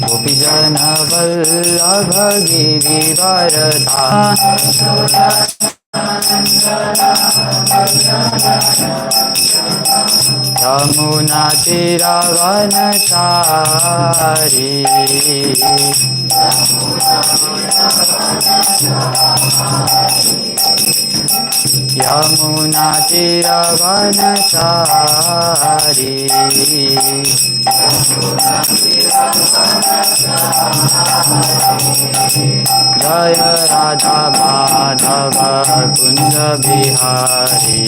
Gopijana Vallabha Girivaradhari Yamuna Tiravanachari Yamuna Tiravanachari Jaya Radha Madhava Kunja Bihari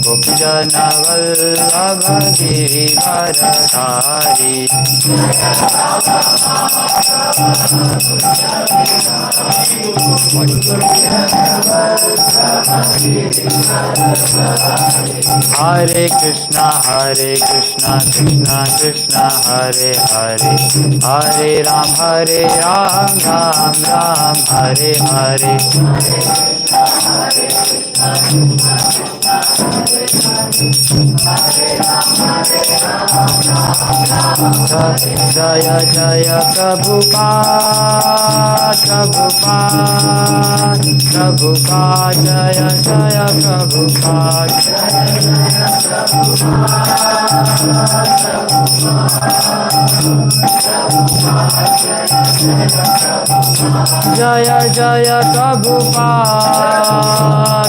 Gopijana Vallabha Girivaradhari Hare Krishna Krishna Krishna Hare Hare Hare Ram Ram Ram Hare Hare Jaya Jaya Prabhupada Prabhupada Prabhupada Jaya Jaya Prabhupada Jaya Jaya Prabhupada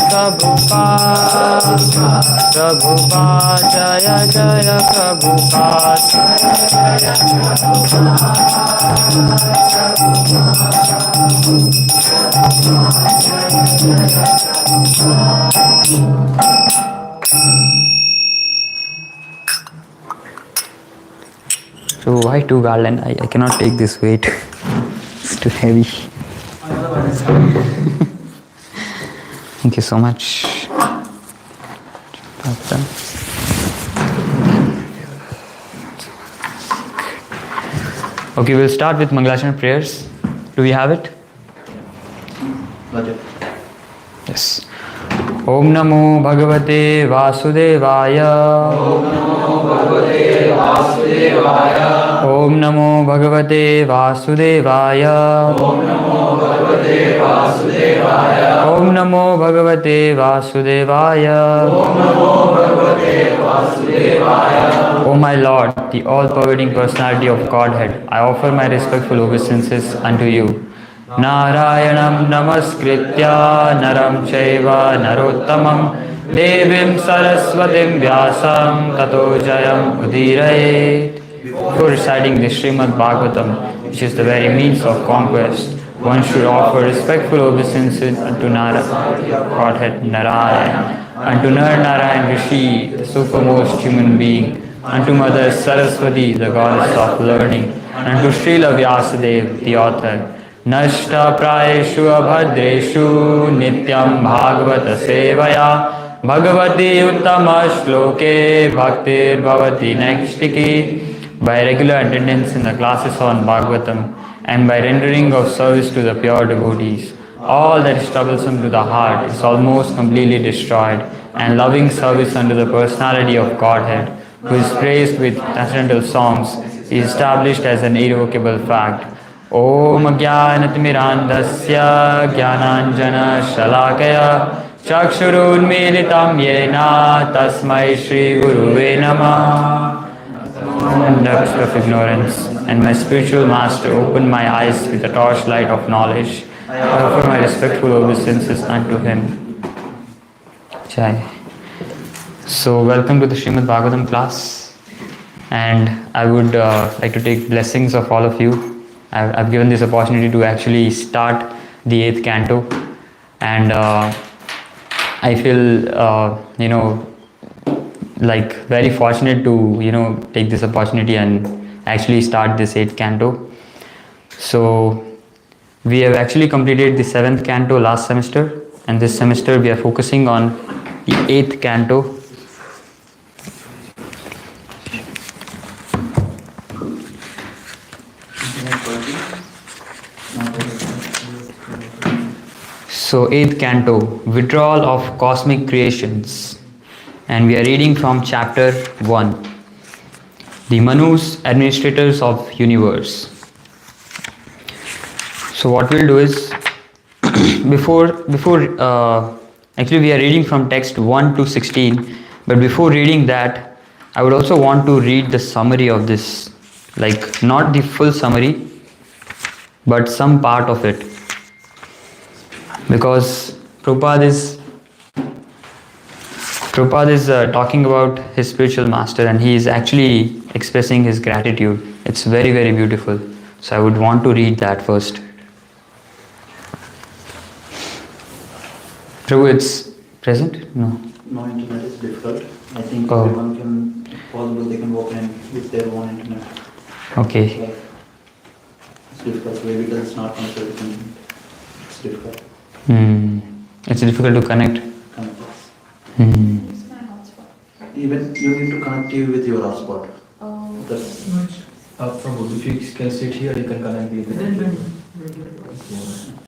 Prabhupada Prabhupada Jaya Jaya Prabhupada So why two garland? I cannot take this weight. It's too heavy. Thank you so much. Bhakta. Okay, we'll start with Mangalasharan prayers. Do we have it? Yes. Om Namo Bhagavate Vasudevaya. Om Namo Bhagavate Vasudevaya. Om Namo Bhagavate Vasudevaya. Om Namo Bhagavate Vasudevaya. Om Namo Bhagavate Vasudevaya. Om Namo Bhagavate Vasudevaya. O my Lord, the all-pervading personality of Godhead, I offer my respectful obeisances unto you. Narayanam namaskritya naram chaiva narottamam devim saraswatim vyasam tato jayam udirayet. Before reciting the Srimad Bhagwatam, which is the very means of conquest, one should offer respectful obeisances unto Godhead Narayan, unto Nar Narayan Rishi, the supermost human being, unto Mother Saraswati, the goddess of learning, and unto Srila Vyasadeva, the author. Nashta prayeshu abhadreshu nityam bhagavata sevaya bhagavati uttama shloke bhaktir bhavati naikshitiki. By regular attendance in the classes on Bhagwatam and by rendering of service to the pure devotees, all that is troublesome to the heart is almost completely destroyed, and loving service unto the personality of Godhead, who is praised with transcendental songs, is established as an irrevocable fact. Om Jnanatimirandasya Jnananjana Shalakaya Chakshurunmilitam Yena Tasmai Shri Guruve Namah. Depths of ignorance, and my spiritual master opened my eyes with the torchlight of knowledge. I offer my respectful obeisances unto him. Jai. So, welcome to the Srimad Bhagwatam class, and I would like to take blessings of all of you. I've given this opportunity to actually start the 8th canto, and I feel like very fortunate to take this opportunity and actually start this 8th canto. So we have actually completed the 7th canto last semester, and this semester we are focusing on the 8th canto. So 8th canto, Withdrawal of Cosmic Creations, and we are reading from chapter 1, the Manus, Administrators of Universe. So what we'll do is, actually we are reading from text 1 to 16, but before reading that, I would also want to read the summary of this, like not the full summary, but some part of it, because Prabhupada is talking about his spiritual master, and he is actually expressing his gratitude. It's very, very beautiful. So I would want to read that first. Prabhu, it's present? No. No, internet is difficult. I think everyone can, possible they can walk in with their own internet. Okay. Like, it's difficult way because it's not connected with internet. It's difficult. It's difficult to connect. Connect us. It's my hotspot. Even you need to connect you with your hotspot. Oh. That's From if you can sit here, you can connect with it.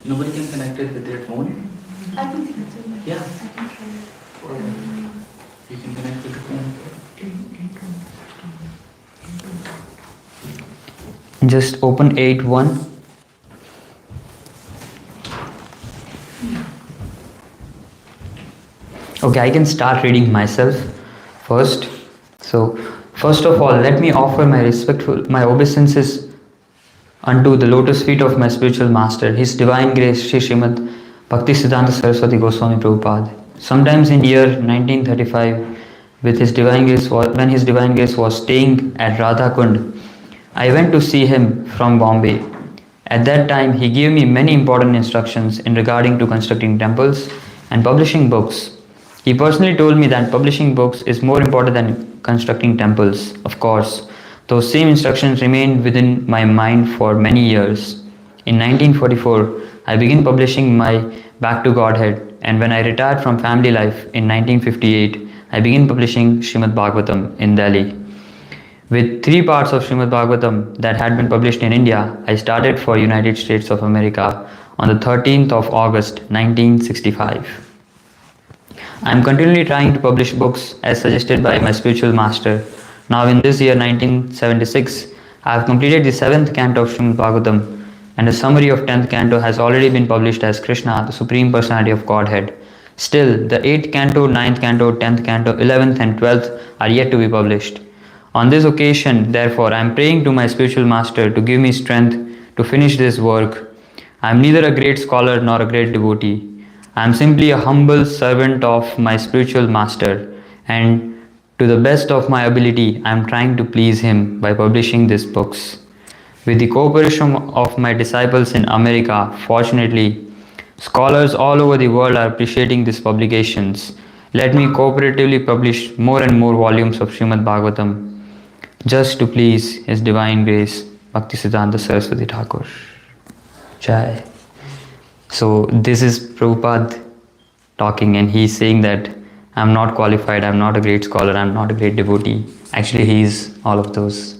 nobody can connect it with their phone. I can connect it. Yeah. I can try it. You can connect with the phone. Just open 8.1. Okay, I can start reading myself first. So, first of all, let me offer my obeisances unto the lotus feet of my spiritual master, His Divine Grace Sri Srimad Bhakti Siddhanta Saraswati Goswami Prabhupada. Sometimes in year 1935, when His Divine Grace was staying at Radha Kund, I went to see him from Bombay. At that time, he gave me many important instructions in regarding to constructing temples and publishing books. He personally told me that publishing books is more important than constructing temples. Of course, those same instructions remained within my mind for many years. In 1944, I began publishing my Back to Godhead, and when I retired from family life in 1958, I began publishing Srimad Bhagwatam in Delhi. With 3 parts of Srimad Bhagwatam that had been published in India, I started for United States of America on the 13th of August 1965. I am continually trying to publish books as suggested by my spiritual master. Now in this year 1976, I have completed the 7th canto of Srimad Bhagwatam, and a summary of 10th canto has already been published as Krishna, the Supreme Personality of Godhead. Still, the 8th canto, 9th canto, 10th canto, 11th and 12th are yet to be published. On this occasion, therefore, I am praying to my spiritual master to give me strength to finish this work. I am neither a great scholar nor a great devotee. I am simply a humble servant of my spiritual master, and to the best of my ability, I am trying to please him by publishing these books. With the cooperation of my disciples in America, fortunately, scholars all over the world are appreciating these publications. Let me cooperatively publish more and more volumes of Srimad Bhagwatam, just to please His Divine Grace, Bhakti Siddhanta Saraswati Thakur. Jai. So this is Prabhupada talking, and he's saying that I'm not qualified, I'm not a great scholar, I'm not a great devotee. Actually, he's all of those.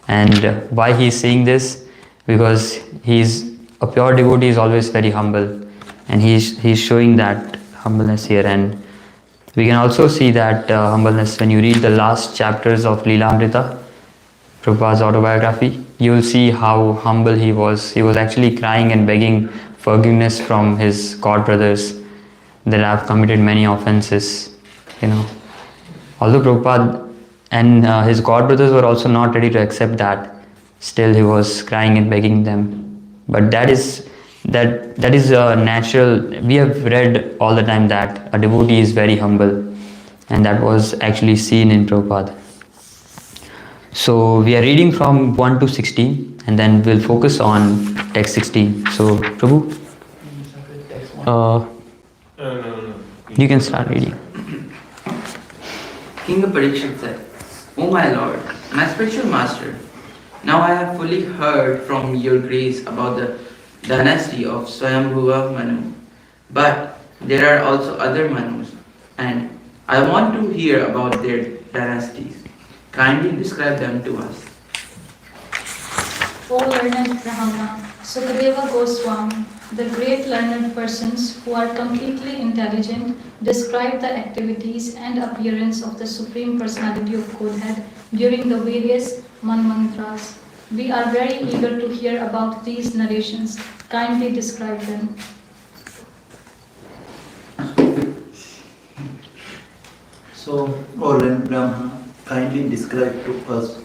And why he's saying this? Because he's a pure devotee is always very humble, and he's showing that humbleness here. And we can also see that humbleness when you read the last chapters of Leelamrita, Prabhupada's autobiography. You will see how humble he was. He was actually crying and begging forgiveness from his god brothers that have committed many offenses. Although Prabhupada and his god brothers were also not ready to accept that, still he was crying and begging them. But that is natural. We have read all the time that a devotee is very humble, and that was actually seen in Prabhupada. So we are reading from 1 to 16, and then we'll focus on text 16. So Prabhu, you can start reading. King Parikshit said, "O my Lord, my spiritual master, now I have fully heard from your grace about the dynasty of Swayambhuva Manu. But there are also other Manus, and I want to hear about their dynasties. Kindly describe them to us." O learned Brahmana, Sukadeva Goswami, the great learned persons who are completely intelligent describe the activities and appearance of the Supreme Personality of Godhead during the various manvantras. We are very eager to hear about these narrations. Kindly describe them. So, O Lord Brahma, kindly describe to us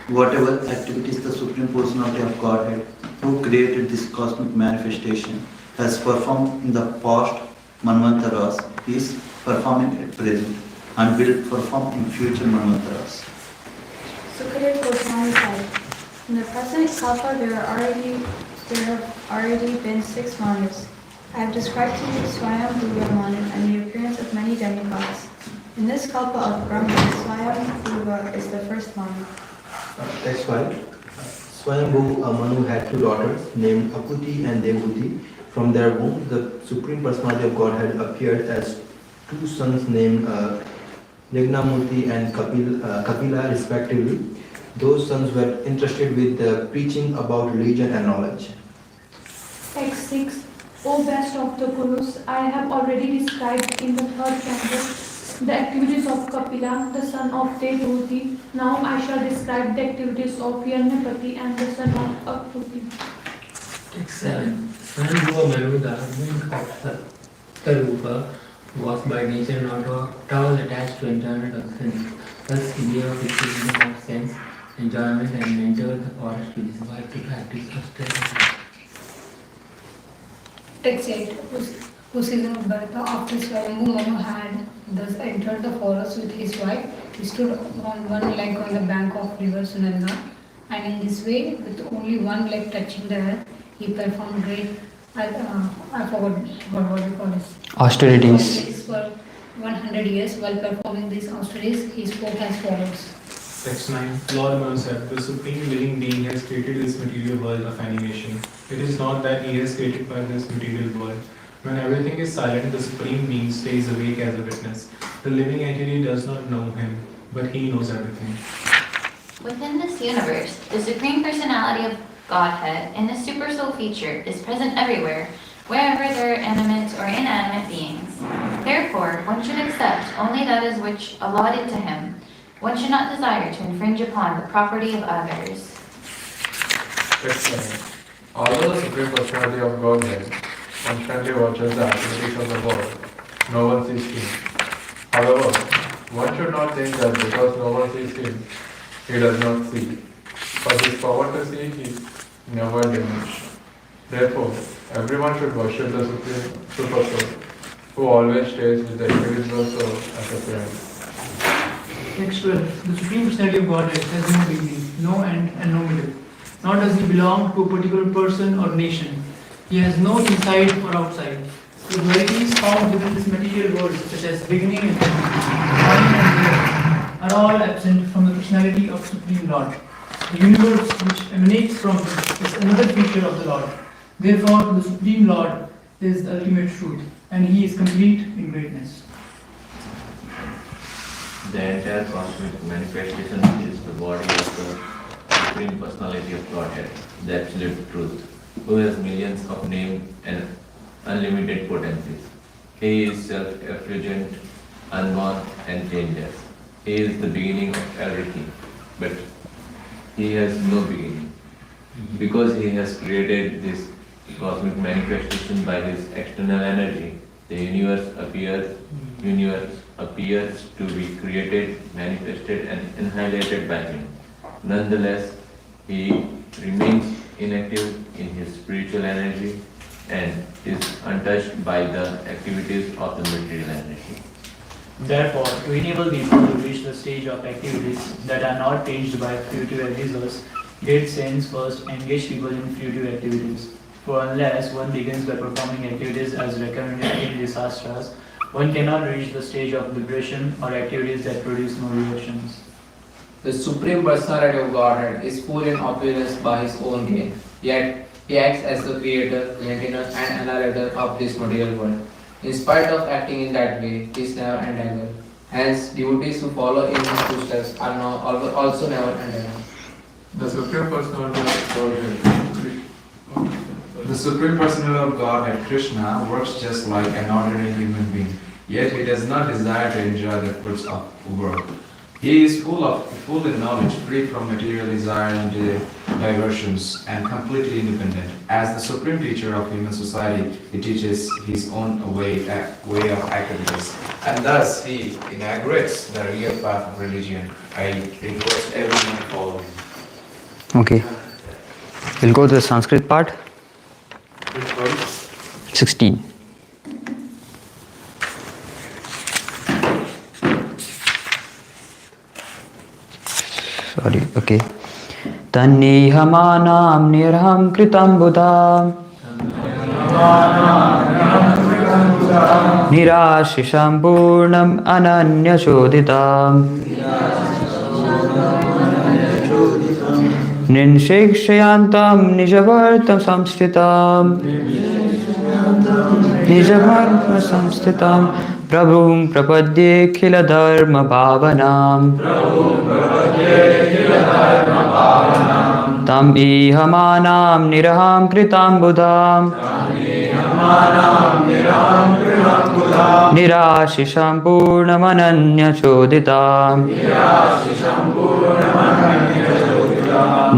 whatever activities the Supreme Personality of Godhead, who created this cosmic manifestation, has performed in the past Manvantaras, is performing at present, and will perform in future Manvantaras. Sukadeva Goswami said, in the present kalpa there have already been 6 Manas. I have described to you Swayambhuva Monil and the appearance of many demigods. In this kalpa of Brahma, Swayambhuva is the first Mana. Text 5. Swayambhu Manu had 2 daughters named Akuti and Devuti. From their womb, the Supreme Personality of Godhead appeared as 2 sons named Yagnamurti and Kapila respectively. Those sons were interested with preaching about religion and knowledge. Text 6. O best of the Gurus, I have already described in the 3rd canto the activities of Kapila, the son of Devuti. Now I shall describe the activities of Yajnapati and the son of Akuti. Text 7. Swayambhuva Manu, the husband of Sattarupa, was by nature not at all attached to enjoyment of sense. Thus he gave up his kingdom of sense enjoyment and entered the forest with his wife to practice austerity. Text 8. Whose season of birth after Swayambhu Manu had thus entered the forest with his wife, he stood on one leg on the bank of river Sunanda, and in this way, with only one leg touching the earth, he performed great, I forgot what we call this. Austerities. For 100 years. While performing these austerities, he spoke as follows. Text 9. Lord Manu said, the Supreme Living Being has created this material world of animation. It is not that he has created by this material world. When everything is silent, the Supreme Being stays awake as a witness. The living entity does not know him, but he knows everything. Within this universe, the Supreme Personality of Godhead in the Supersoul feature is present everywhere, wherever there are animate or inanimate beings. Therefore, one should accept only that is which allotted to him. One should not desire to infringe upon the property of others. Text 7. Although the Supreme Personality of Godhead constantly watches the activities of the world, no one sees him. However, one should not think that because no one sees him, he does not see. For his power to see is never diminished. Therefore, everyone should worship the Supreme Supersoul, who always stays with the individual soul as a friend. Text 12. The Supreme Personality of Godhead has no beginning, no end, and no middle. Nor does he belong to a particular person or nation. He has no inside or outside. The dualities found within this material world, such as beginning and end, time and here, are all absent from the personality of Supreme Lord. The universe which emanates from him is another feature of the Lord. Therefore, the Supreme Lord is the ultimate truth, and he is complete in greatness. The entire cosmic manifestation is the body of the Supreme Personality of Godhead, the Absolute Truth, who has millions of names and unlimited potencies. He is self-effulgent, unborn, and changeless. He is the beginning of everything, but he has no beginning. Because he has created this cosmic manifestation by his external energy, the universe appears to be created, manifested, and annihilated by him. Nonetheless, he remains inactive in his spiritual energy and is untouched by the activities of the material energy. Therefore, to enable people to reach the stage of activities that are not changed by fruitive desires, great saints first engage people in fruitive activities. For unless one begins by performing activities as recommended in the Shastras, one cannot reach the stage of liberation or activities that produce no reactions. The Supreme Personality of Godhead is full in opulence by his own gain, yet he acts as the creator, maintainer, and annihilator of this material world. In spite of acting in that way, he is never entangled. Hence, devotees who follow in his footsteps are also never entangled. The Supreme Personality of Godhead, Krishna, works just like an ordinary human being, yet he does not desire to enjoy the fruits of the world. He is full in knowledge, free from material desire, and diversions, and completely independent. As the supreme teacher of human society, he teaches his own way of activities, and thus he inaugurates the real path of religion. I request everyone to follow him. Okay. We'll go to the Sanskrit part. 16. Sorry, okay. Tannihamanam nirham kritam buddham nirashisham purnam ananya chodhitam ninshikshayantam nijavartam samsthitam prabhum prapadye khila dharma bhavanam tam ihamanam niraham kritam buddham nirashisham purnamananya chodhitam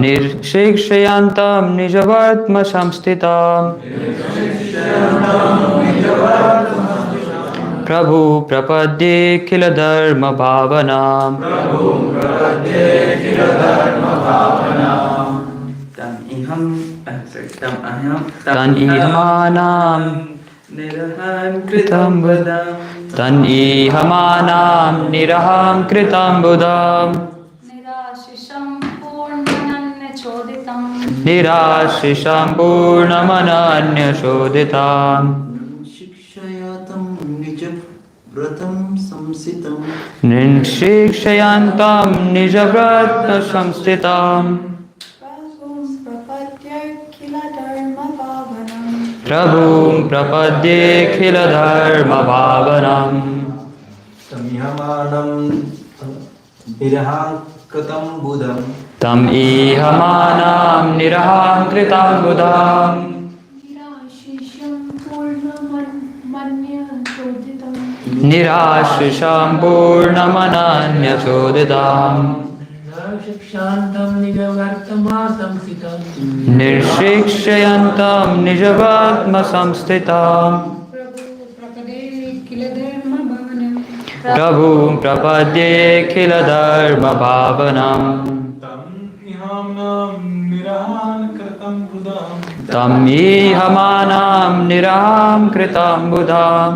nirshikshayantam nijavartma samsthitam prabhu prapadye khila dharma bhavanam tan ihamanam kritam buddham tan ihamanam niraham kritam buddham Nirashisham purnananya choditam. nirashisham purnamananya chodhitam Shikshayatam nijavratam samsitam. ninshikshayantam nijavratna samsthitam prabhum prapadye khila dharma bhavanam Samihamanam Nirahankatam Buddham tam ihamanam niraham kritam buddham nirashisham purnamananya chodhitam Shikshantam nijavartama samsitam nirshikshayantam nijavatma samsthitam prabhu prapadye khila dharma bhavanam tam ihamanam niraham kritam buddham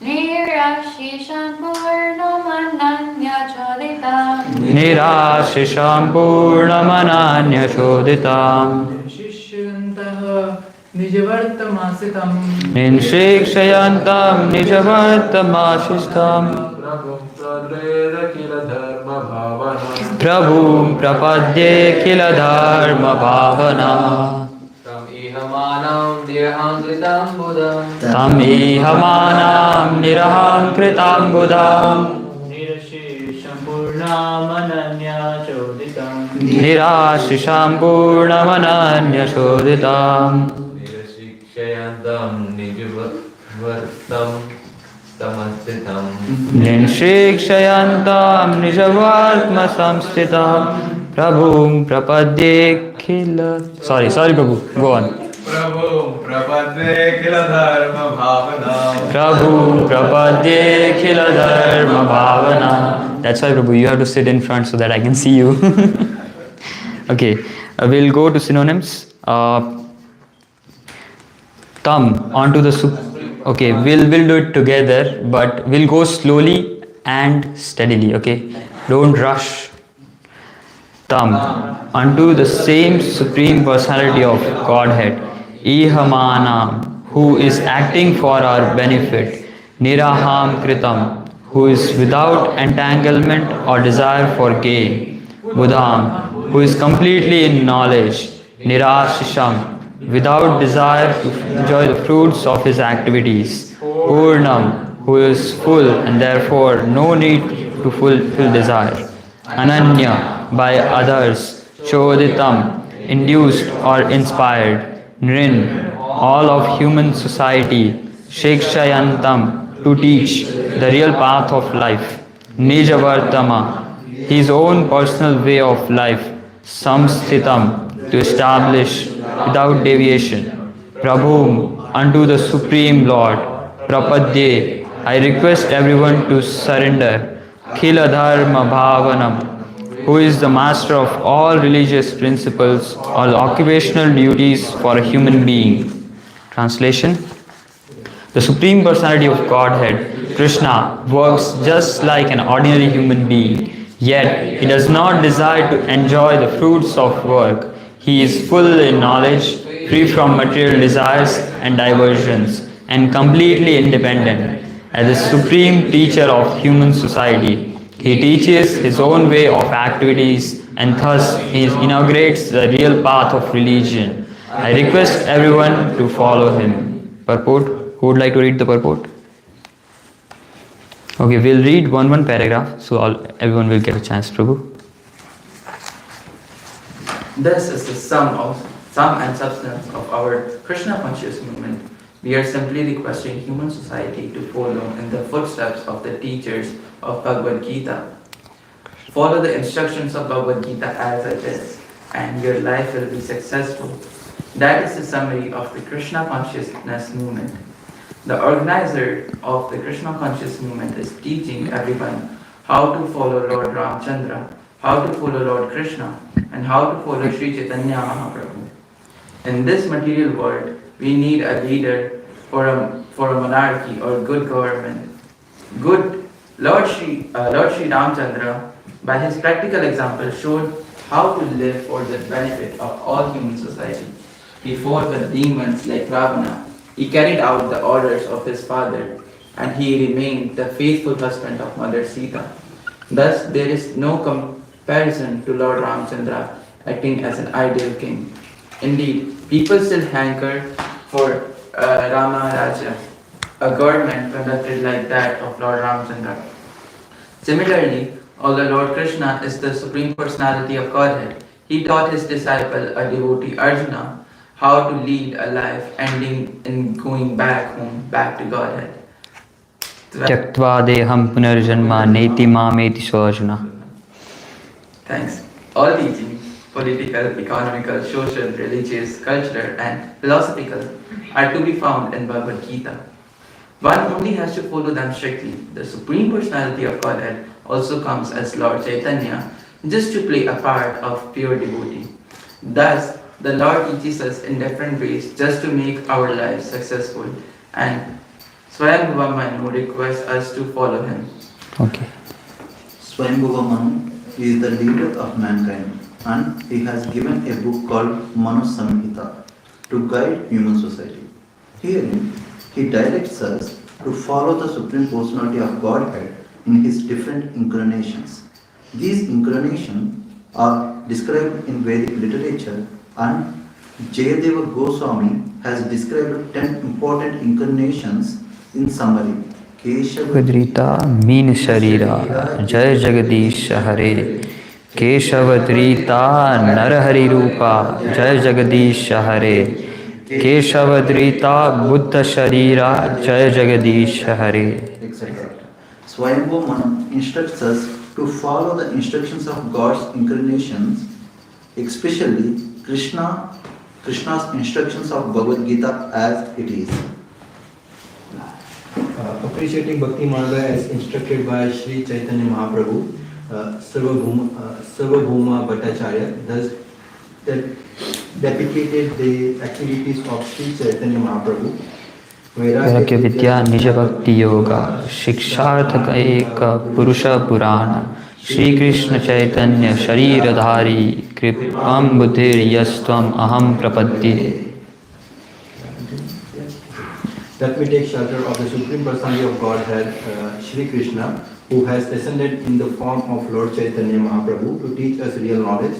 Nirashisham purnamananya chodhitam nirashisham purnamananya chodhitam Nijavartamasitam ninshikshayantam nijavartamashistam prabhum prapadye khila dharma bhavana Tam ihamanam niraham kritam buddham tam ihamanam niraham kritam buddham Nirashisham purnamananya choditam nirashisham purnamananya chodhitam Shayantam Nijavartam Samasthitam ninshikshayantam nijavatma samsthitam prabhum prapadye khila sorry prabhu go on Prabhu prapadye khila dharma bhavana prabhu prapadye khila dharma bhavana that's why prabhu you have to sit in front so that I can see you okay we'll go to synonyms tam onto the okay we'll do it together but we'll go slowly and steadily okay don't rush tam unto the same supreme personality of godhead ihamanam who is acting for our benefit niraham kritam who is without entanglement or desire for gain buddham who is completely in knowledge nirashisham without desire to enjoy the fruits of his activities. Purnam, who is full and therefore no need to fulfill desire. Ananya, by others. Choditam, induced or inspired. Nrin, all of human society. Shikshayantam, to teach the real path of life. Nijavartama, his own personal way of life, samsthitam, to establish without deviation. Prabhu, unto the Supreme Lord, Prapadye, I request everyone to surrender. Khila Dharma Bhavanam, who is the master of all religious principles, all occupational duties for a human being. Translation: the Supreme Personality of Godhead, Krishna, works just like an ordinary human being, yet he does not desire to enjoy the fruits of work. He is full in knowledge, free from material desires and diversions, and completely independent. As the supreme teacher of human society, he teaches his own way of activities and thus he inaugurates the real path of religion. I request everyone to follow him. Purport. Who would like to read the purport? Okay, we'll read one paragraph so everyone will get a chance. Prabhu. This is the sum and substance of our Krishna conscious movement. We are simply requesting human society to follow in the footsteps of the teachers of Bhagavad Gita. Follow the instructions of Bhagavad Gita as it is, and your life will be successful. That is the summary of the Krishna consciousness movement. The organizer of the Krishna conscious movement is teaching everyone how to follow Lord Ramchandra, how to follow Lord Krishna, and how to follow Sri Chaitanya Mahaprabhu. In this material world, we need a leader for a monarchy or good government. Lord Sri Ramchandra, by his practical example, showed how to live for the benefit of all human society. He fought with demons like Ravana. He carried out the orders of his father, and he remained the faithful husband of Mother Sita. Thus, there is no comparison to Lord Ramchandra acting as an ideal king. Indeed, people still hanker for Rama Raja, a government conducted like that of Lord Ramchandra. Similarly, although Lord Krishna is the Supreme Personality of Godhead, he taught his disciple, a devotee Arjuna, how to lead a life ending in going back home, back to Godhead. Tyaktva deham punarjanma neti mameti swajuna. Thanks. All teachings, political, economical, social, religious, cultural, and philosophical, are to be found in Bhagavad Gita. One only has to follow them strictly. The Supreme Personality of Godhead also comes as Lord Chaitanya, just to play a part of pure devotee. Thus, the Lord teaches us in different ways just to make our lives successful, and Swayambhuva Manu requests us to follow him. Okay. Swayambhuva Manu is the leader of mankind, and he has given a book called Manu Samhita to guide human society. Herein, he directs us to follow the Supreme Personality of Godhead in his different incarnations. These incarnations are described in Vedic literature, and Jayadeva Goswami has described 10 important incarnations in summary. Vedrita Min Sharira Jai Jagadish Hare Keshavadrita Narahari Rupa Jai Jagadish Hare Keshavadrita Buddha Sharira Jai Jagadish Hare, etc. Swayambhu Manu instructs us to follow the instructions of God's incarnations, especially Krishna's instructions of Bhagavad Gita as it is. Appreciating Bhakti Marga as instructed by Sri Chaitanya Mahaprabhu, Sarvabhauma Bhattacharya thus deprecated the activities of Sri Chaitanya Mahaprabhu. Vairagya Vidya Nija Bhakti Yoga Shiksharthaka Eka Purusha Purana Shri Krishna Chaitanya Shariradhari Kripam Buddhir Yastvam Aham Prapadye. Let me take shelter of the Supreme Personality of Godhead, Shri Krishna, who has descended in the form of Lord Chaitanya Mahaprabhu to teach us real knowledge.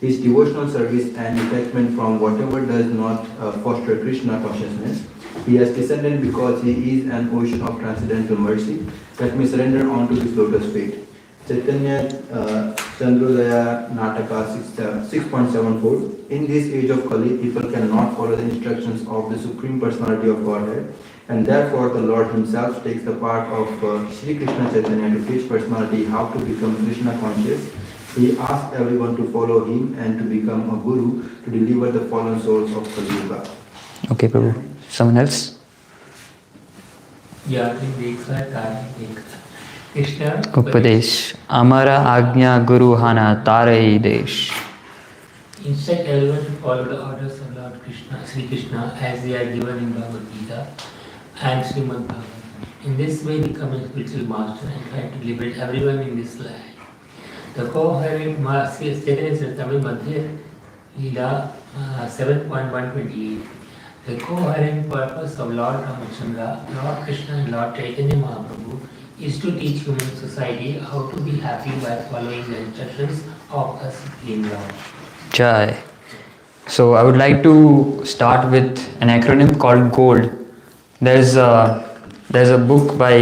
His devotional service and detachment from whatever does not foster Krishna consciousness. He has descended because he is an ocean of transcendental mercy. Let me surrender onto his lotus feet. Chaitanya Chandrodaya Nataka 6.74. In this age of Kali, people cannot follow the instructions of the Supreme Personality of Godhead. And therefore, the Lord Himself takes the part of Sri Krishna Chaitanya to teach personality how to become Krishna conscious. He asks everyone to follow Him and to become a guru to deliver the fallen souls of Kali Yuga. Okay, Prabhu. Someone else? Krishna Upadesh. Amara Agnya Guru Hana Tarai Desh. Instead, everyone should follow the orders of Lord Krishna, Sri Krishna, as they are given in Bhagavad Gita and Srimad Bhagwatam. In this way, become a spiritual master and try to liberate everyone in this life. The coherent statement is Tamil Madhya Leela 7.128. The coherent purpose of Lord Ramachandra, Lord Krishna and Lord Chaitanya Mahaprabhu is to teach human society how to be happy by following the instructions of a Supreme Lord. Jai. So I would like to start with an acronym called GOLD. There's a book by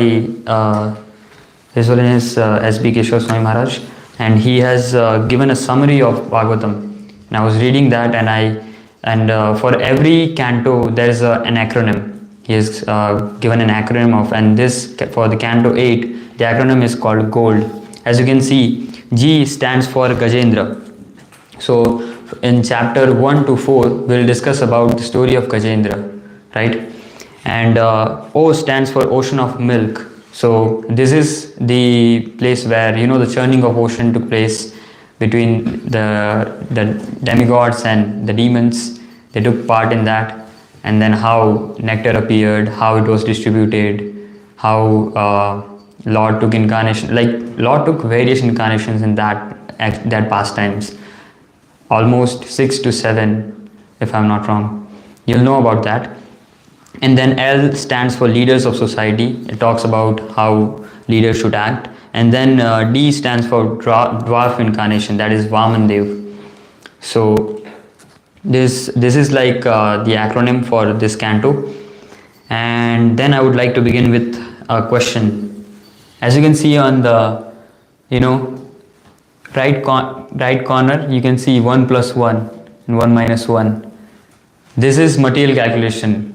His Holiness S.B. Keshava Swami Maharaj, and he has given a summary of Bhagwatam. And I was reading that, and for every canto there's an acronym. He has given an acronym of, and this for the canto 8, the acronym is called GOLD. As you can see, G stands for Gajendra. So in chapter 1 to 4, we'll discuss about the story of Gajendra, right? And O stands for Ocean of Milk. So this is the place where, the churning of ocean took place between the demigods and the demons. They took part in that. And then how nectar appeared, how it was distributed, how Lord took incarnation, like Lord took various incarnations in that pastimes. Almost 6 to 7, if I'm not wrong. You'll know about that. And then L stands for leaders of society. It talks about how leaders should act. And then D stands for dwarf incarnation, that is Vaman Dev. So this is like the acronym for this canto. And then I would like to begin with a question. As you can see on the, right corner, you can see 1 plus 1 and 1 minus 1. This is material calculation.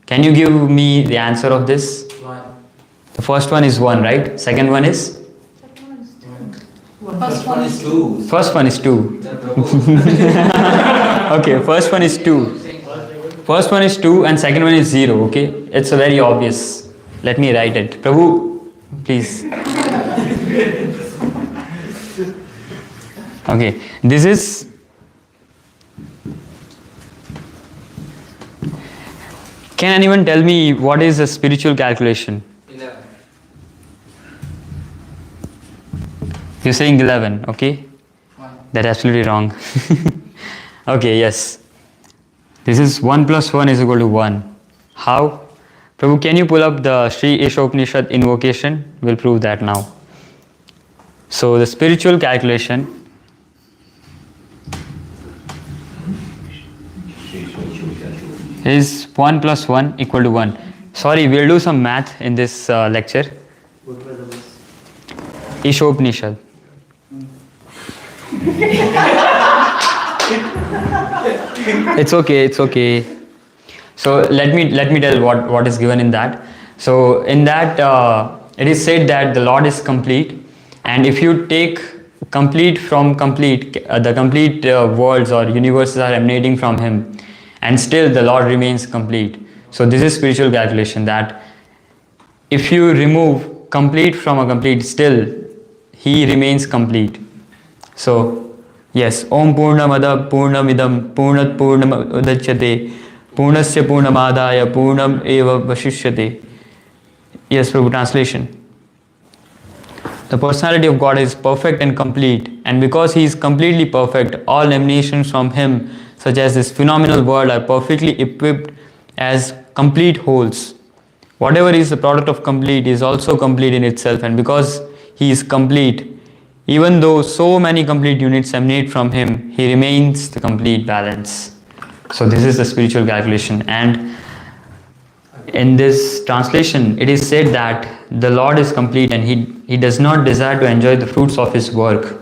Can you give me the answer of this? 1. The first one is 1, right? Second one is? First one is 2. First one is 2. Okay, first one is 2. First one is 2 and second one is 0, okay? It's a very obvious. Let me write it. Prabhu, please. Okay, this is... Can anyone tell me what is a spiritual calculation? 11. You're saying 11, okay? 1. That's absolutely wrong. Okay, yes. This is 1 plus 1 is equal to 1. How? Prabhu, can you pull up the Sri Ishopanishad invocation? We'll prove that now. So the spiritual calculation is 1 plus 1 equal to 1. Sorry, we'll do some math in this lecture. Ishopanishad. It's okay. So let me tell what is given in that. So in that it is said that the Lord is complete, and if you take complete from complete, the complete worlds or universes are emanating from Him, and still the Lord remains complete. So this is spiritual calculation, that if you remove complete from a complete, still He remains complete. So yes, Om Purnamada Purnamidam Purnat Purnam Udachyate Purnasya Purnamadaya Purnam Eva Vashishyate. Yes, Prabhu, translation. The personality of God is perfect and complete, and because He is completely perfect, all emanations from Him, such as this phenomenal world, are perfectly equipped as complete wholes. Whatever is the product of complete is also complete in itself, and because He is complete, even though so many complete units emanate from Him, He remains the complete balance. So this is the spiritual calculation. And in this translation, it is said that the Lord is complete and He does not desire to enjoy the fruits of His work.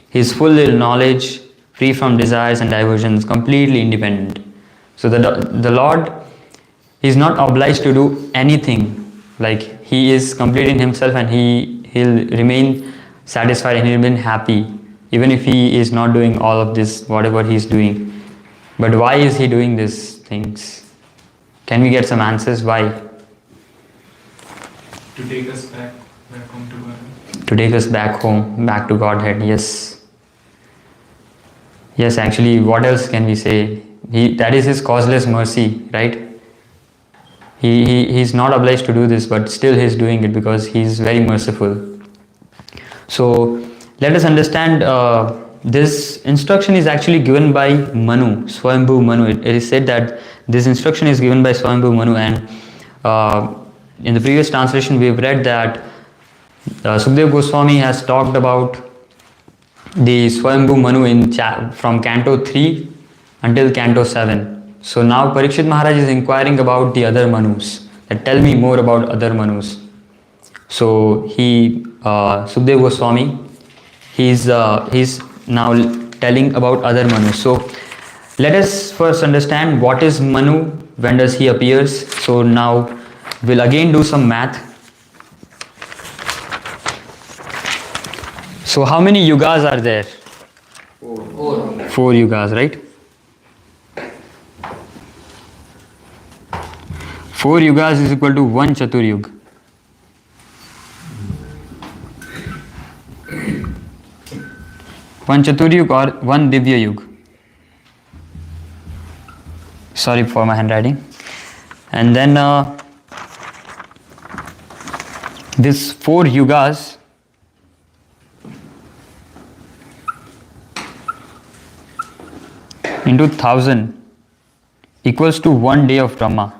He is full in knowledge, free from desires and diversions, completely independent. So the Lord he's not obliged to do anything. Like he is complete in himself, and he'll remain satisfied and he'll remain happy even if he is not doing all of this, whatever he's doing. But why is he doing these things? Can we get some answers why? To take us back home to God. To take us back home, back to Godhead. Yes. Yes, actually, what else can we say? That is his causeless mercy, right? He's not obliged to do this, but still he's doing it because he's very merciful. So let us understand, this instruction is actually given by Manu, Swayambhu Manu. It is said that this instruction is given by Swayambhu Manu, and in the previous translation we have read that Sukadeva Goswami has talked about the Swayambhu Manu from Canto 3 until Canto 7. So now Parikshit Maharaj is inquiring about the other Manus. Tell me more about other Manus. So Sukadeva Goswami, he's now telling about other Manus. So let us first understand what is Manu, when does he appears. So now we'll again do some math. So how many yugas are there? 4 yugas, right? 4 yugas is equal to 1 Chaturyug. One Chaturyug or 1 Divya Yug. Sorry for my handwriting. And then this 4 yugas into 1000 equals to 1 day of Brahma.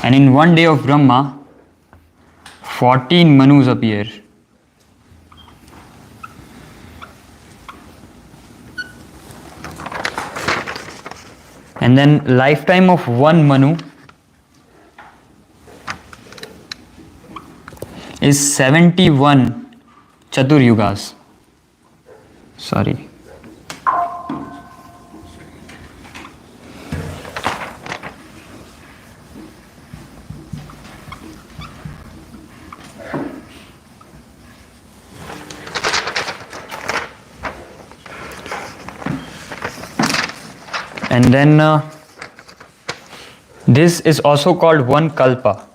And in 1 day of Brahma, 14 Manus appear. And then lifetime of 1 Manu is 71 Chaturyugas. Sorry. And then this is also called 1 kalpa.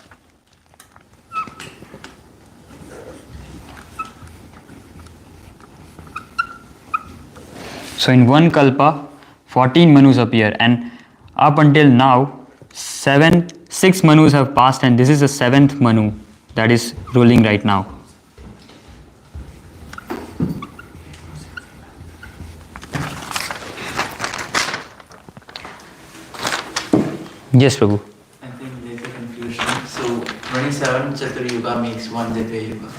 So in 1 kalpa, 14 Manus appear, and up until now, 6 Manus have passed, and this is the 7th Manu that is ruling right now. Yes, Prabhu. I think there's a confusion. So 27 Chaturyuga makes 1 Divya Yuga.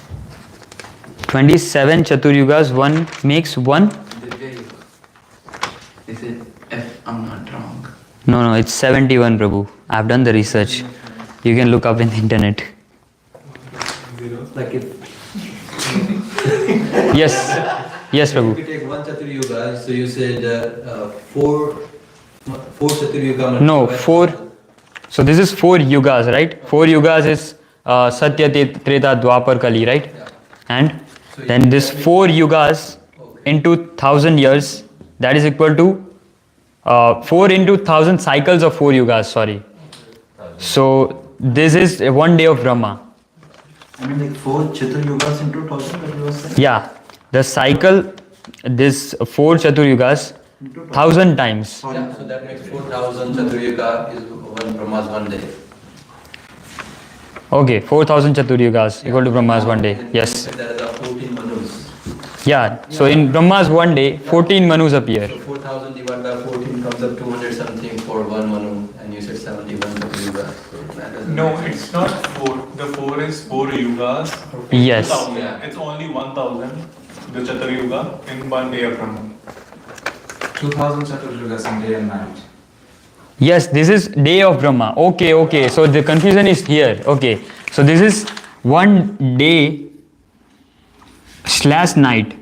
27 Chaturyugas, 1 makes 1? Divya Yuga. Is it, if I'm not wrong? No, it's 71, Prabhu. I've done the research. You can look up in the internet. Like if Yes, Prabhu. if you take 1 Chaturyuga, so you said 4 Chaturyuga. No, 4. So this is 4 yugas, right? 4 yugas is Satya, Treta, Dwapar, Kali, right? Yeah. And then this 4 yugas into 1000 years, that is equal to 4 into 1000 cycles of 4 yugas, sorry. So this is 1 day of Brahma. I mean like 4 Chaturyugas into 1000 that you were saying? Yeah, the cycle, this 4 Chaturyugas, 1000 times. Yeah, so that makes 4000 Chaturyuga is one Brahma's 1 day. Okay, 4000 Chaturyugas equal to Brahma's 1 day. Yes. There are 14 Manus. Yeah, so in Brahma's 1 day, 14 Manus appear. So 4000 divided by 14 comes up 200 something for 1 Manu, and you said 71 Chaturyuga. So that doesn't No, make it's sense. not 4. The 4 is 4 yugas. Yes. 2000. Yeah. It's only 1000, the Chaturyuga, in 1 day of Brahma. 2000 Chaturyugas in day and night. Yes, this is day of Brahma. Okay. So the confusion is here. Okay. So this is 1 day / night.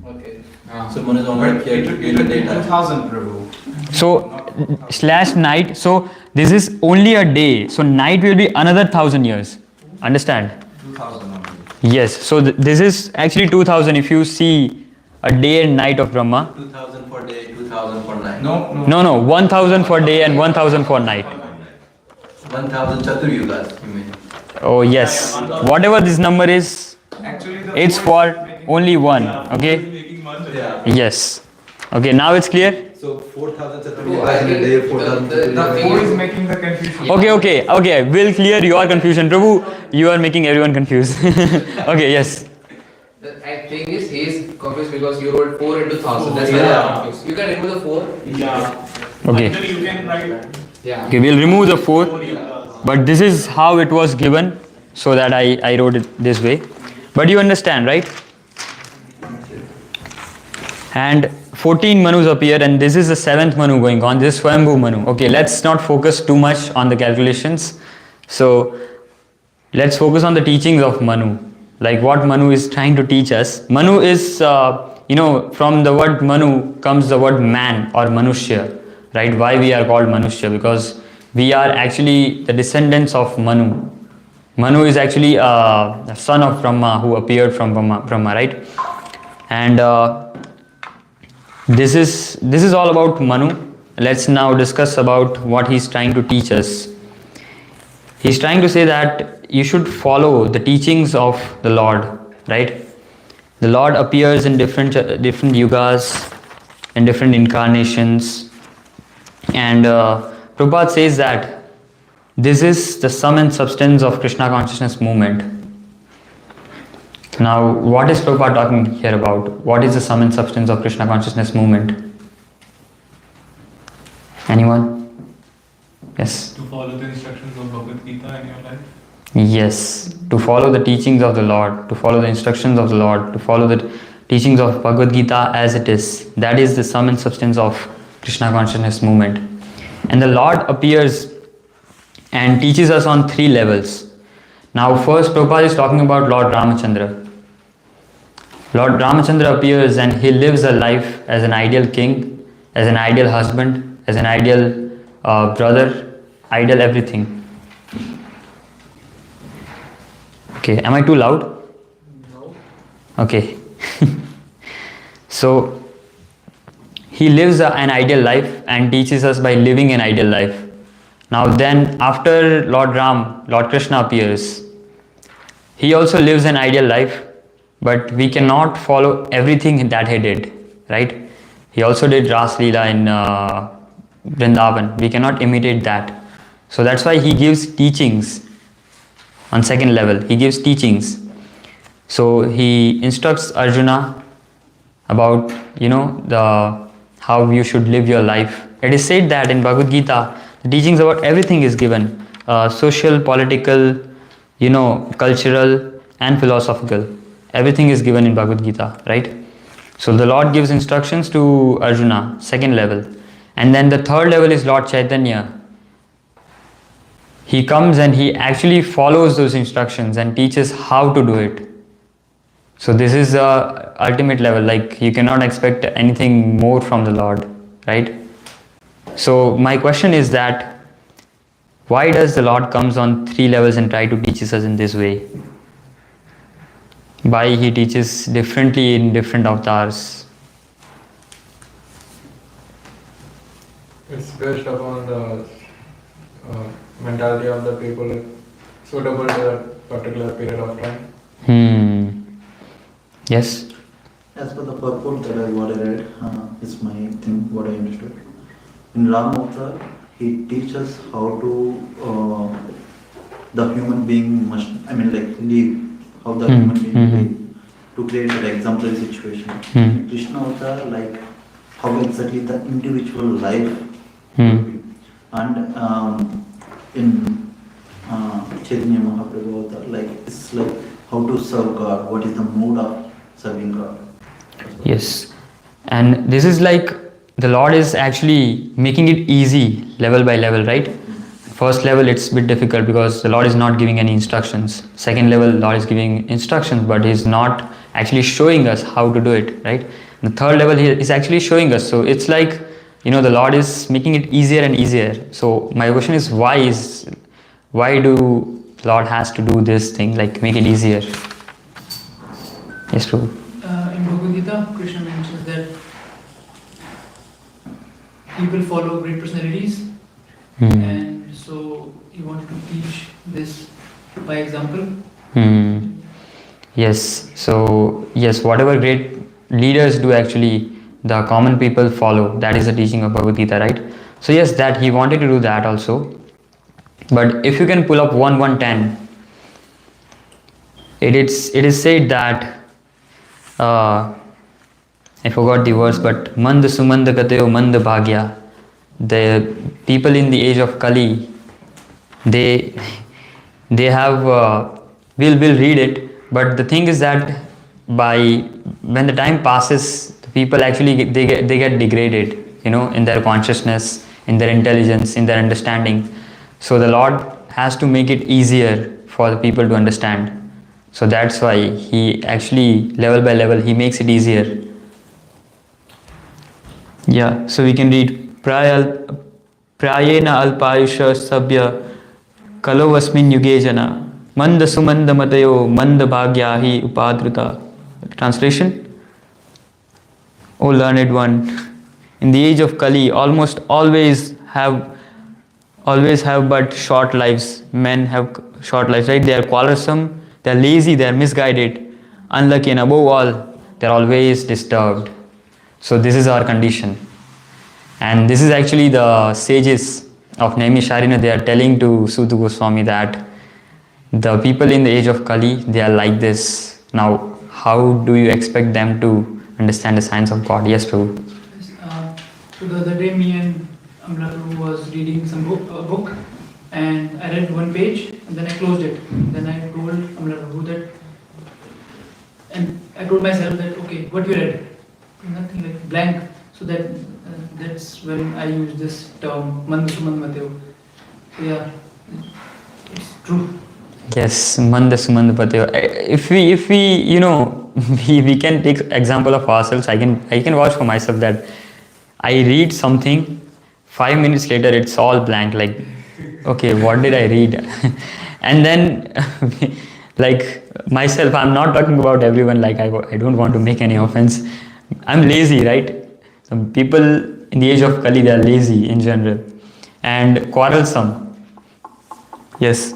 Okay. So Manu is only appeared in the daytime. 2000 Prabhu. So slash night. So this is only a day. So night will be another 1,000 years. Understand? 2000 only. Yes. So this is actually 2,000. If you see a day and night of Brahma. 2000 for day, 2000 for night. No. 1,000 for day and 1,000 for night. 1000 Chaturyugas, you mean? Oh yes. Whatever this number is, it's for only one. Okay. Yes. Okay. Now it's clear. So 4000 Chaturyugas in a day, 4000 Who is making the confusion? Okay. We'll clear your confusion. Prabhu, you are making everyone confused. Okay. Yes. The thing is, he is confused because you wrote 4 into 1000. That's why I'm confused. You can remove the 4. Yeah. Okay. And then you can write. Yeah. Okay, we'll remove the 4. But this is how it was given, so that I wrote it this way. But you understand, right? And 14 Manus appear, and this is the 7th Manu going on. This is Swayambhu Manu. Okay, let's not focus too much on the calculations. So let's focus on the teachings of Manu. Like what Manu is trying to teach us. Manu is, from the word Manu comes the word man or Manushya. Right? Why we are called Manushya? Because we are actually the descendants of Manu. Manu is actually a son of Brahma who appeared from Brahma, right? And this is all about Manu. Let's now discuss about what he's trying to teach us. He's trying to say that you should follow the teachings of the Lord, right? The Lord appears in different yugas, in different incarnations. And Prabhupada says that this is the sum and substance of Krishna consciousness movement. Now, what is Prabhupada talking here about? What is the sum and substance of Krishna consciousness movement? Anyone? Yes? To follow the instructions of Bhagavad Gita in your life? Yes. To follow the teachings of the Lord, to follow the instructions of the Lord, to follow the teachings of Bhagavad Gita as it is. That is the sum and substance of Krishna consciousness movement. And the Lord appears and teaches us on 3 levels. Now first Prabhupada is talking about Lord Ramachandra. Lord Ramachandra appears and he lives a life as an ideal king, as an ideal husband, as an ideal brother, ideal everything. Okay, am I too loud? No. Okay. So he lives an ideal life and teaches us by living an ideal life. Now then, after Lord Krishna appears, he also lives an ideal life, but we cannot follow everything that he did, right? He also did Ras Leela in Vrindavan. We cannot imitate that. So that's why he gives teachings on 2nd level. He gives teachings. So he instructs Arjuna about, how you should live your life. It is said that in Bhagavad Gita, the teachings about everything is given. Social, political, cultural and philosophical. Everything is given in Bhagavad Gita, right? So the Lord gives instructions to Arjuna, 2nd level. And then the 3rd level is Lord Chaitanya. He comes and he actually follows those instructions and teaches how to do it. So this is the ultimate level, like you cannot expect anything more from the Lord, right? So my question is that, why does the Lord comes on 3 levels and try to teach us in this way? Why he teaches differently in different avatars? It's based upon the mentality of the people suitable to a particular period of time. Yes? As per the purport that I read, is my thing, what I understood. In Ram Avatar, he teaches how to the human being must, live, how the human being live, to create that exemplary situation. In Krishna Avatar, how exactly the individual life will be. And in Chaitanya Mahaprabhu Avatar, it's like how to serve God, what is the mode of serving God. Yes. And this is like the Lord is actually making it easy level by level, right? First level it's a bit difficult because the Lord is not giving any instructions. 2nd level, Lord is giving instructions, but He's not actually showing us how to do it, right? The third level here is actually showing us. So it's like, the Lord is making it easier and easier. So my question is, why do Lord has to do this thing, like make it easier? Yes, Prabhu. In Bhagavad Gita, Krishna mentions that people follow great personalities, and so he wanted to teach this by example. Yes. So yes, whatever great leaders do, actually the common people follow. That is the teaching of Bhagavad Gita, right? So yes, that he wanted to do that also. But if you can pull up 1:10, it is said that I forgot the verse, but Mand Sumand Katayo Mand Bhagya. The people in the age of Kali, they have we'll read it, but the thing is that when the time passes, the people actually they get degraded, in their consciousness, in their intelligence, in their understanding. So the Lord has to make it easier for the people to understand. So that's why he actually level by level he makes it easier. Yeah, so we can read Prayena Alpayusha Sabya Kalovasmin Yugejana Manda Sumanda Matayo Manda Bhagyahi Upadruta. Translation: O learned one, in the age of Kali, almost always have but short lives. Men have short lives, right? They are quarrelsome, they are lazy, they are misguided, unlucky, and above all, they are always disturbed. So this is our condition. And this is actually the sages of Naimisharanya. They are telling to Suta Goswami that the people in the age of Kali, they are like this. Now, how do you expect them to understand the science of God? Yes, Prabhu. So the other day, me and Amla Prabhu was reading a book, and I read one page, and then I closed it. Then I told Amla Prabhu that, and I told myself that, okay, what you read? Nothing, like blank. So that's when I use this term, Mand Sumand Mateo. So yeah, it's true. Yes, Manda Sumanda Pateo. If we we can take example of ourselves. I can vouch for myself that I read something, 5 minutes later it's all blank, like, okay, what did I read? And then like myself, I'm not talking about everyone, like I don't want to make any offense. I'm lazy, right? Some people in the age of Kali, they are lazy in general and quarrelsome. Yes.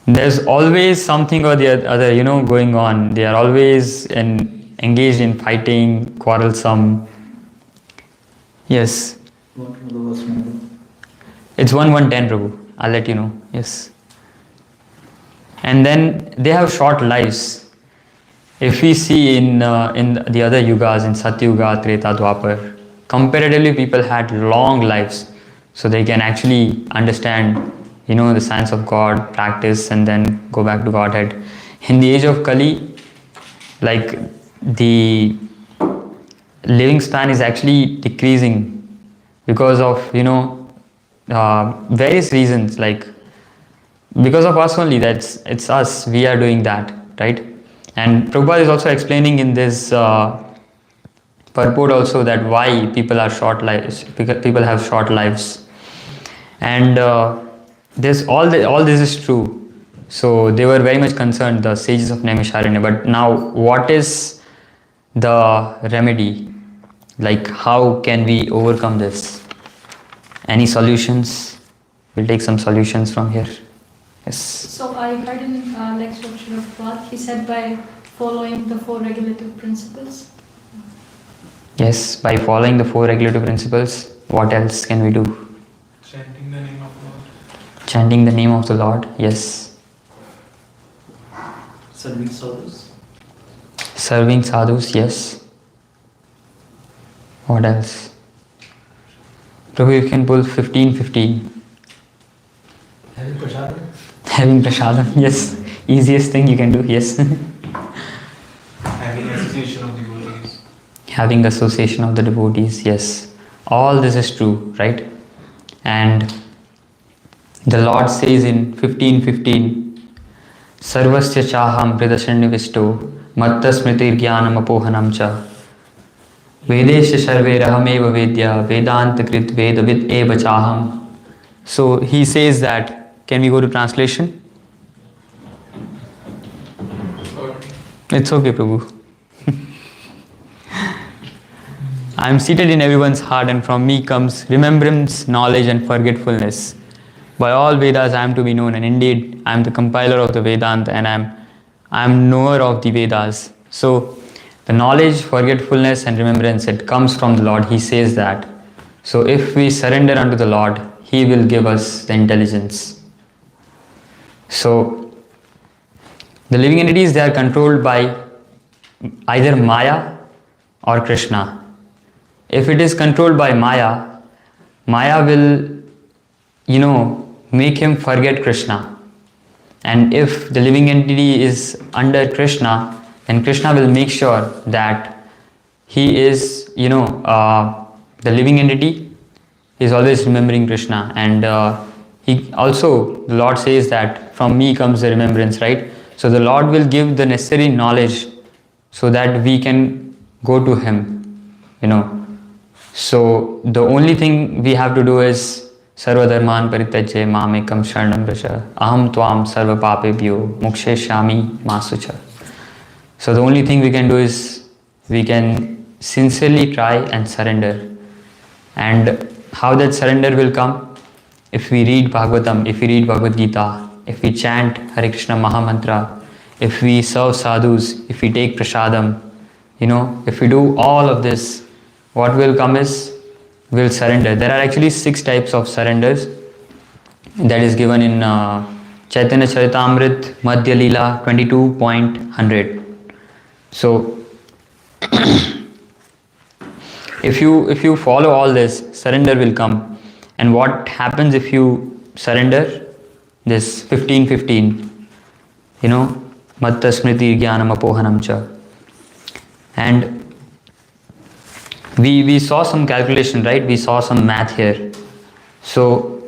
There's always something or the other, going on. They are always engaged in fighting, quarrelsome. Yes. It's 1:10, Prabhu. I'll let you know. Yes. And then they have short lives. If we see in the other yugas, in Satyuga, Treta, Dwapar, comparatively people had long lives, so they can actually understand, the science of God, practice, and then go back to Godhead. In the age of Kali, like the living span is actually decreasing because of various reasons, like because of us only. It's us, we are doing that, right? And Prabhupada is also explaining in this purport also that why people are short lives, people have short lives, and all this is true. So they were very much concerned, the sages of Naimisharanya. But now, what is the remedy? Like, how can we overcome this? Any solutions? We'll take some solutions from here. Yes. So I heard in lecture of Srila Prabhupada, he said by following the 4 regulative principles. Yes, by following the 4 regulative principles. What else can we do? Chanting the name of the Lord. Chanting the name of the Lord, yes. Serving sadhus. Serving sadhus, yes. What else? Prabhu, you can pull 15:15. Having prasadam? Having prasadam, yes. Easiest thing you can do, yes. Having association of devotees. Having association of the devotees, yes. All this is true, right? And the Lord says in 15:15, Sarvasya chaham pridashannivisto matta smritir jnanam apohanam cha Vedesha sarverahameva vedya vedanta krit vedavid eva chaham. So he says that, can we go to translation? It's okay, Prabhu. I am seated in everyone's heart, and from me comes remembrance, knowledge, and forgetfulness. By all Vedas I am to be known, and indeed I am the compiler of the Vedanta, and I am knower of the Vedas. So the knowledge, forgetfulness, and remembrance, it comes from the Lord. He says that. So if we surrender unto the Lord, He will give us the intelligence. So the living entities, they are controlled by either Maya or Krishna. If it is controlled by Maya, Maya will, make him forget Krishna. And if the living entity is under Krishna, then Krishna will make sure that he is, the living entity is always remembering Krishna. And he also, the Lord says that from me comes the remembrance, right? So the Lord will give the necessary knowledge so that we can go to Him, So the only thing we have to do is Sarva dharman parityajya mamekam sharanam vraja aham tvam sarva papebhyo mokshayashyami ma sucha. So the only thing we can do is we can sincerely try and surrender. And how that surrender will come? If we read Bhagwatam, if we read Bhagavad Gita, if we chant Hare Krishna Mahamantra, if we serve sadhus, if we take prasadam, if we do all of this, what will come is we'll surrender. There are actually 6 types of surrenders that is given in Chaitanya Charitamrit Madhya Leela 22.100. So if you follow all this, surrender will come. And what happens if you surrender? This 15:15, Matta Smriti Jnanam Apohanam Cha. And we saw some calculation, right? We saw some math here. So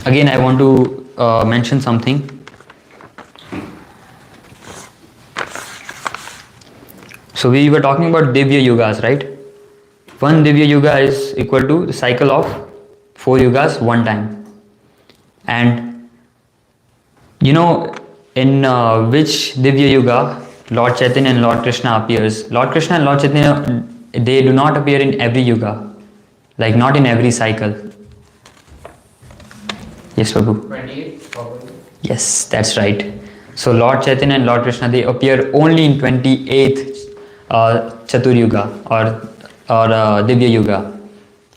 again, I want to mention something. So we were talking about Divya Yugas, right? One Divya Yuga is equal to the cycle of 4 Yugas one time. And in which Divya Yuga Lord Chaitanya and Lord Krishna appears? Lord Krishna and Lord Chaitanya, they do not appear in every yuga, like not in every cycle. Yes, Prabhu? 28 probably. Yes, that's right. So Lord Chaitanya and Lord Krishna, they appear only in 28th Chatur Yuga or Divya Yuga.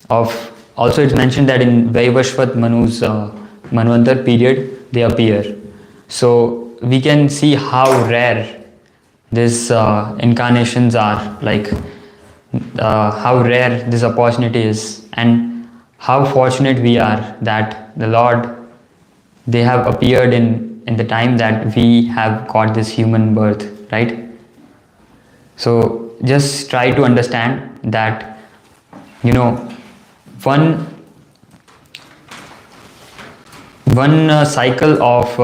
Also it's mentioned that in Vaivashvat Manu's Manvantar period, they appear. So we can see how rare these incarnations are, like how rare this opportunity is, and how fortunate we are that the Lord, they have appeared in the time that we have got this human birth, right? So just try to understand that one cycle of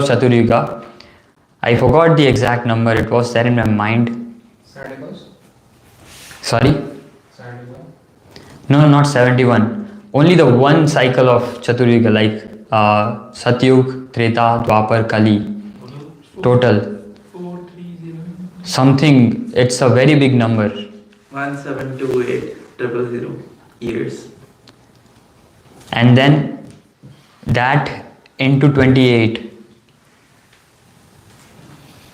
Chatur Yuga, I forgot the exact number, it was there in my mind. Sorry? 71? No, not 71. Only the one cycle of Chatur Yuga, like Satyug, Treta, Dwapar, Kali. Total. Something, it's a very big number. 1728000 years. And then that into 28.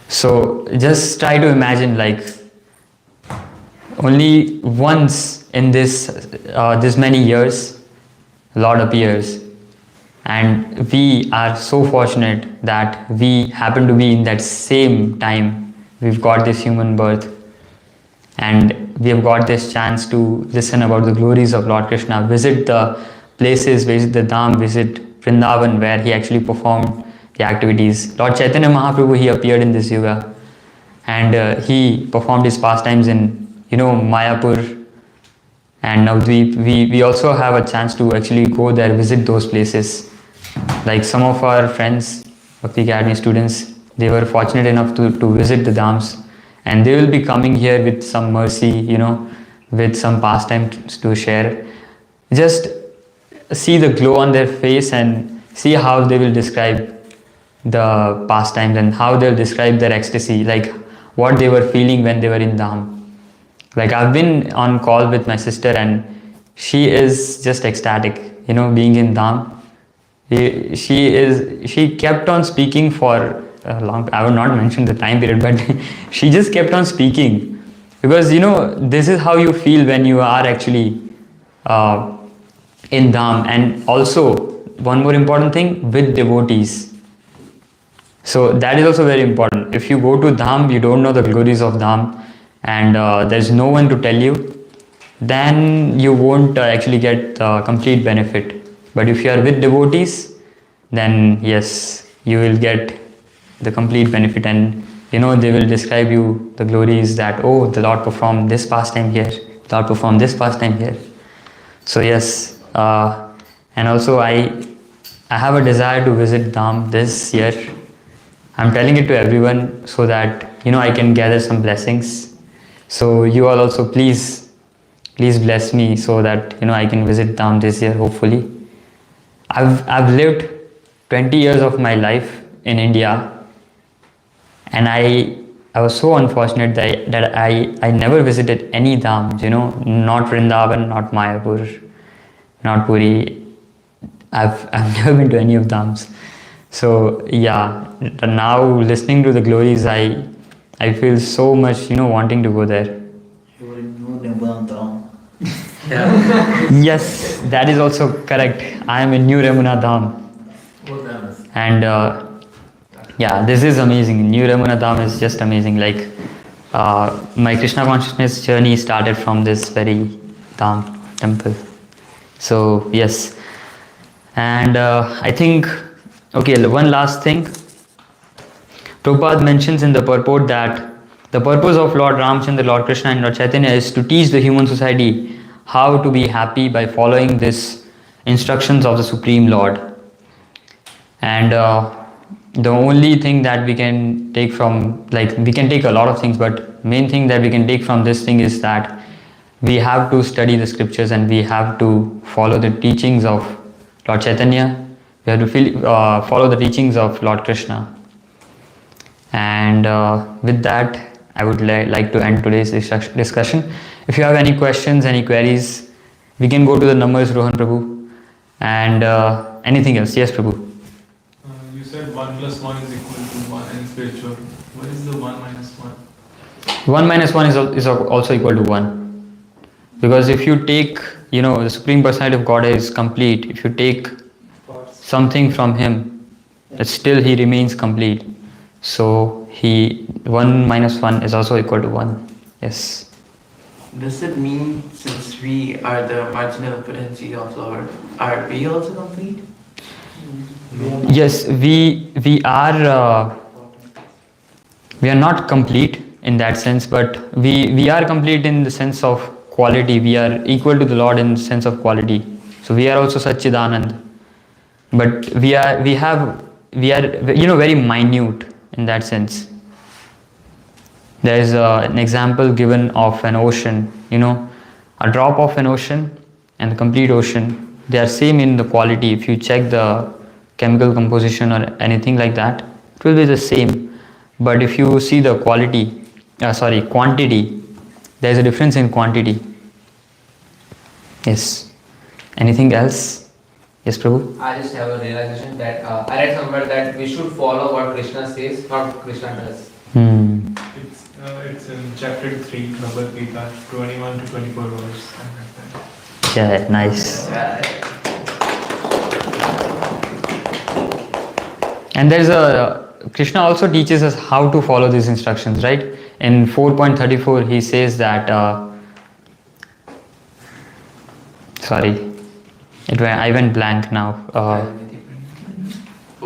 So just try to imagine, like only once in this many years Lord appears, and we are so fortunate that we happen to be in that same time we've got this human birth, and we have got this chance to listen about the glories of Lord Krishna, visit the places, visit the Dham, visit Vrindavan where he actually performed the activities. Lord Chaitanya Mahaprabhu, he appeared in this yuga, and he performed his pastimes in Mayapur and Navadvip. We also have a chance to actually go there, visit those places. Like some of our friends, Bhakti Academy students, they were fortunate enough to visit the Dhams, and they will be coming here with some mercy, with some pastimes to share. Just see the glow on their face and see how they will describe the pastimes and how they'll describe their ecstasy, like what they were feeling when they were in Dham. Like I've been on call with my sister and she is just ecstatic, being in Dham. She kept on speaking for a long, I will not mention the time period, but she just kept on speaking because, this is how you feel when you are actually in Dham. And also, one more important thing, with devotees. So that is also very important. If you go to Dham, you don't know the glories of Dham, and there's no one to tell you, then you won't actually get the complete benefit. But if you are with devotees, then yes, you will get the complete benefit, and they will describe you the glories that, oh, the Lord performed this pastime here, the Lord performed this pastime here. So yes, and also I have a desire to visit Dham this year. I'm telling it to everyone so that I can gather some blessings. So you all also please bless me so that I can visit Dham this year, hopefully. I've lived 20 years of my life in India, and I was so unfortunate that I never visited any dhams, not Vrindavan, not Mayapur, not Puri. I've never been to any of dhams. So yeah, now listening to the glories, I feel so much, wanting to go there. You will know Dham. Yes, that is also correct. I am in New Remuna Dham. And yeah, this is amazing. New Remuna Dham is just amazing. Like my Krishna consciousness journey started from this very Dham temple. So yes, and I think, okay, one last thing. Prabhupada mentions in the purport that the purpose of Lord Ramchandra, Lord Krishna and Lord Chaitanya is to teach the human society how to be happy by following these instructions of the Supreme Lord. And the only thing that we can take from, like, we can take a lot of things, but main thing that we can take from this thing is that we have to study the scriptures and we have to follow the teachings of Lord Chaitanya. We have to follow the teachings of Lord Krishna. And with that, I would like to end today's discussion. If you have any questions, any queries, we can go to the numbers, Rohan Prabhu, and anything else. Yes, Prabhu. You said 1 plus 1 is equal to 1 in spiritual. What is the 1 minus 1? 1 minus 1 is also equal to 1. Because if you take, the Supreme Personality of Godhead is complete. If you take something from Him, still He remains complete. So 1 minus 1 is also equal to 1. Yes. Does it mean since we are the marginal potency of Lord, are we also complete? Yes, we are not complete in that sense, but we are complete in the sense of quality. We are equal to the Lord in the sense of quality. So we are also Satchidanand, but we are very minute in that sense. There is an example given of an ocean. A drop of an ocean and the complete ocean, they are same in the quality. If you check the chemical composition or anything like that, it will be the same. But if you see the quantity, there is a difference in quantity. Yes. Anything else? Yes, Prabhu? I just have a realization that I read somewhere that we should follow what Krishna says, not what Krishna does. It's in chapter 3, Bhagavad Gita, 21 to 24 verse. Yeah, nice. And there's Krishna also teaches us how to follow these instructions, right? In 4.34 he says that, I went blank now.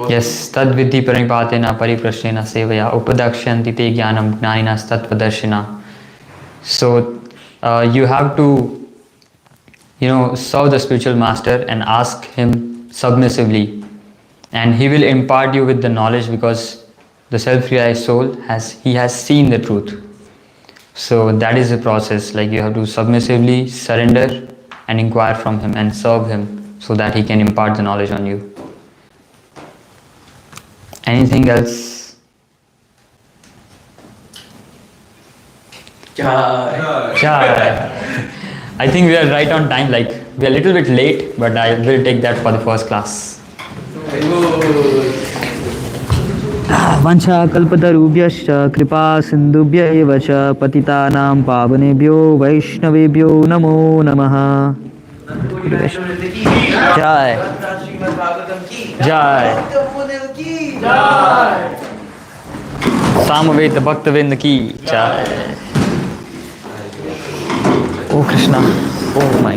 Yes, tad vidhi parinipatena pariprashnena sevaya upadakshyanti te jnanam gnaninas tattvadarshina. So you have to, serve the spiritual master and ask him submissively, and he will impart you with the knowledge, because the self-realized soul has seen the truth. So that is the process. Like you have to submissively surrender and inquire from him and serve him so that he can impart the knowledge on you. Anything else? Chai. I think we are right on time. Like we are a little bit late, but I will take that for the first class. Vancha kalpatarubhyascha kripa sindhubhya eva cha patitanam pavanebhyo vaishnavebhyo namo namaha. Jai. Srimad Bhagwatam ki Jai. Bhakta Monil ki Jai. Samaveta Bhaktavinda ki Jai. Oh Krishna. Oh my